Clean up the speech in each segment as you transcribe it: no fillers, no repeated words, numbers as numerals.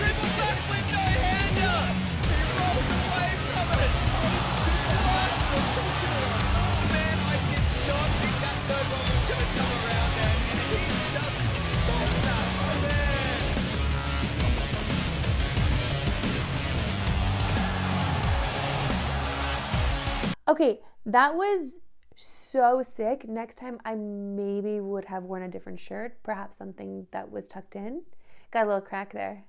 Triple back window hander. He rolls away from it. Man, I did not think that third one was going to come around there. And he just stole that, man. Okay, that was so sick. Next time I maybe would have worn a different shirt, perhaps something that was tucked in. Got a little crack there.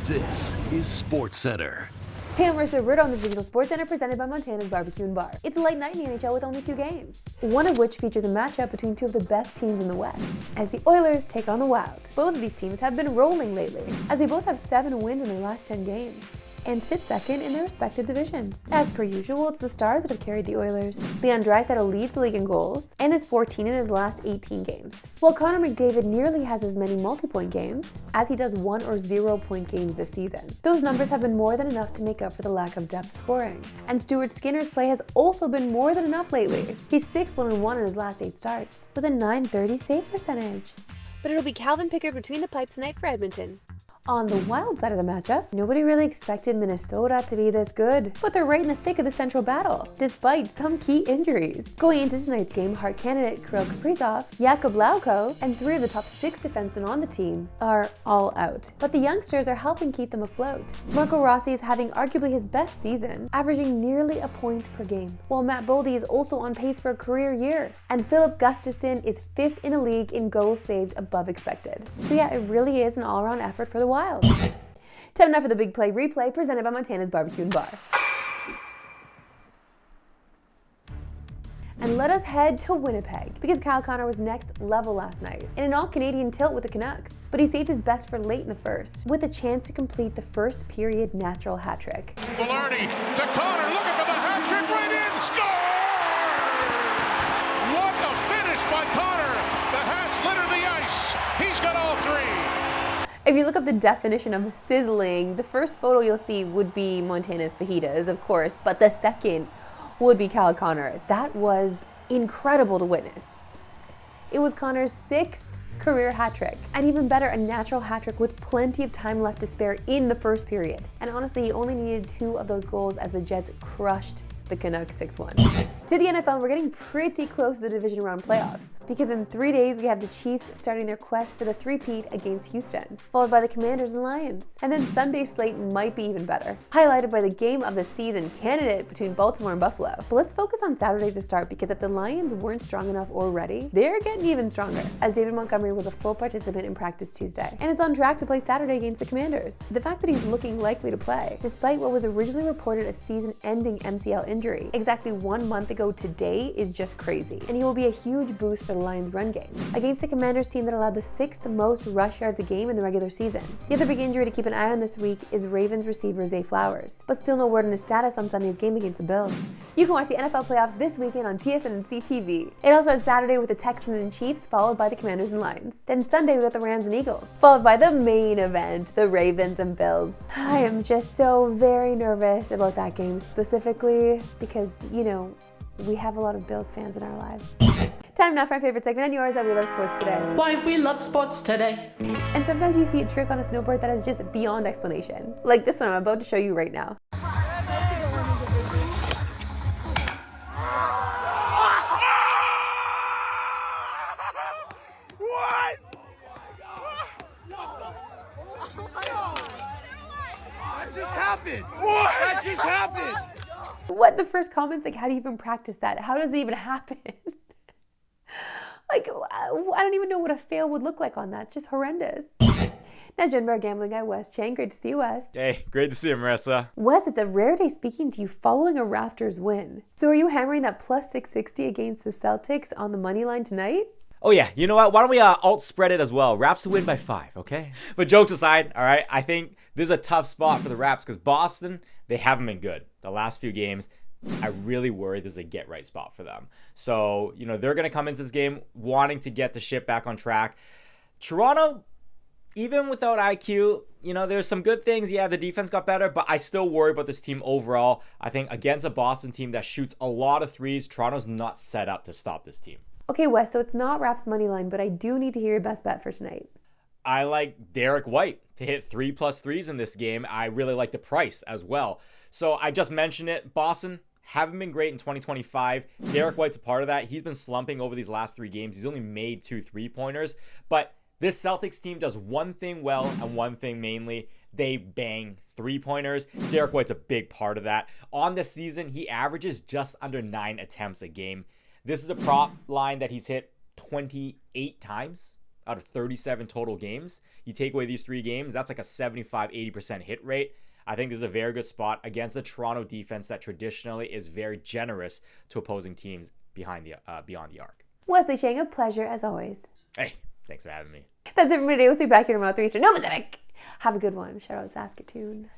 This is Sportscentre. Hey, I'm Marissa Rudd on the Digital Sportscentre presented by Montana's Barbecue and Bar. It's a light night in the NHL with only 2 games, one of which features a matchup between 2 of the best teams in the West, as the Oilers take on the Wild. Both of these teams have been rolling lately, as they both have 7 wins in their last 10 games, and sit second in their respective divisions. As per usual, it's the Stars that have carried the Oilers. Leon Draisaitl leads the league in goals, and is 14 in his last 18 games, while Connor McDavid nearly has as many multi-point games as he does 1 or 0-point games this season. Those numbers have been more than enough to make up for the lack of depth scoring, and Stuart Skinner's play has also been more than enough lately. He's 6-1-1 in his last 8 starts, with a .930 save percentage. But it'll be Calvin Pickard between the pipes tonight for Edmonton. On the Wild side of the matchup, nobody really expected Minnesota to be this good, but they're right in the thick of the central battle, despite some key injuries. Going into tonight's game, Hart candidate Kirill Kaprizov, Jakub Lauko, and 3 of the top 6 defensemen on the team are all out. But the youngsters are helping keep them afloat. Marco Rossi is having arguably his best season, averaging nearly a point per game, while Matt Boldy is also on pace for a career year. And Philip Gustafsson is 5th in the league in goals saved above expected. So yeah, it really is an all-around effort for the Wild. Time now for the Big Play Replay presented by Montana's Barbecue and Bar. And let us head to Winnipeg, because Kyle Connor was next level last night in an all-Canadian tilt with the Canucks. But he saved his best for late in the first, with a chance to complete the first period natural hat trick. Velarde to Connor, looking for the hat trick, right in, score! What a finish by Connor! The hats litter the ice. He's got all 3. If you look up the definition of sizzling, the first photo you'll see would be Montana's fajitas, of course, but the second would be Kyle Connor. That was incredible to witness. It was Connor's 6th career hat trick, and even better, a natural hat trick with plenty of time left to spare in the first period. And honestly, he only needed 2 of those goals as the Jets crushed the Canucks 6-1. To the NFL, we're getting pretty close to the division round playoffs, because in 3 days we have the Chiefs starting their quest for the three-peat against Houston, followed by the Commanders and Lions. And then Sunday's slate might be even better, highlighted by the game of the season candidate between Baltimore and Buffalo. But let's focus on Saturday to start, because if the Lions weren't strong enough already, they're getting even stronger, as David Montgomery was a full participant in practice Tuesday, and is on track to play Saturday against the Commanders. The fact that he's looking likely to play, despite what was originally reported a season-ending MCL injury exactly 1 month ago today, is just crazy, and he will be a huge boost for the Lions' run game against a Commanders team that allowed the 6th most rush yards a game in the regular season. The other big injury to keep an eye on this week is Ravens receiver Zay Flowers, but still no word on his status on Sunday's game against the Bills. You can watch the NFL playoffs this weekend on TSN and CTV. It all starts Saturday with the Texans and Chiefs, followed by the Commanders and Lions. Then Sunday we got the Rams and Eagles, followed by the main event, the Ravens and Bills. I am just so very nervous about that game specifically, because, you know, we have a lot of Bills fans in our lives. Time now for our favorite segment and yours, that we love sports today. Why we love sports today. And sometimes you see a trick on a snowboard that is just beyond explanation. Like this one I'm about to show you right now. What? That just happened. What? That just happened. What? The first comment's like, how do you even practice that? How does it even happen? Like, I don't even know what a fail would look like on that. It's just horrendous. Now, joined by our gambling guy, Wes Chang. Great to see you, Wes. Hey, great to see you, Marissa. Wes, it's a rare day speaking to you following a Raptors win. So are you hammering that plus 660 against the Celtics on the money line tonight? Oh yeah, you know what? Why don't we alt spread it as well? Raps will win by 5, okay? But jokes aside, all right, I think this is a tough spot for the Raps because Boston, they haven't been good the last few games. I really worry this is a get-right spot for them. So, you know, they're going to come into this game wanting to get the ship back on track. Toronto, even without IQ, you know, there's some good things. Yeah, the defense got better, but I still worry about this team overall. I think against a Boston team that shoots a lot of threes, Toronto's not set up to stop this team. Okay, Wes, so it's not Raps money line, but I do need to hear your best bet for tonight. I like Derek White to hit 3+3s in this game. I really like the price as well. So I just mentioned it. Boston haven't been great in 2025. Derek White's a part of that. He's been slumping over these last 3 games. He's only made 2 3-pointers. But this Celtics team does one thing well and one thing mainly. They bang 3-pointers. Derek White's a big part of that. On this season, he averages just under 9 attempts a game. This is a prop line that he's hit 28 times out of 37 total games. You take away these 3 games, that's like a 75-80% hit rate. I think this is a very good spot against the Toronto defense that traditionally is very generous to opposing teams beyond the arc. Wesley Chang, a pleasure as always. Hey, thanks for having me. That's it for today. We'll see you back here tomorrow, 3 Eastern. No Pacific. Have a good one. Shout out Saskatoon.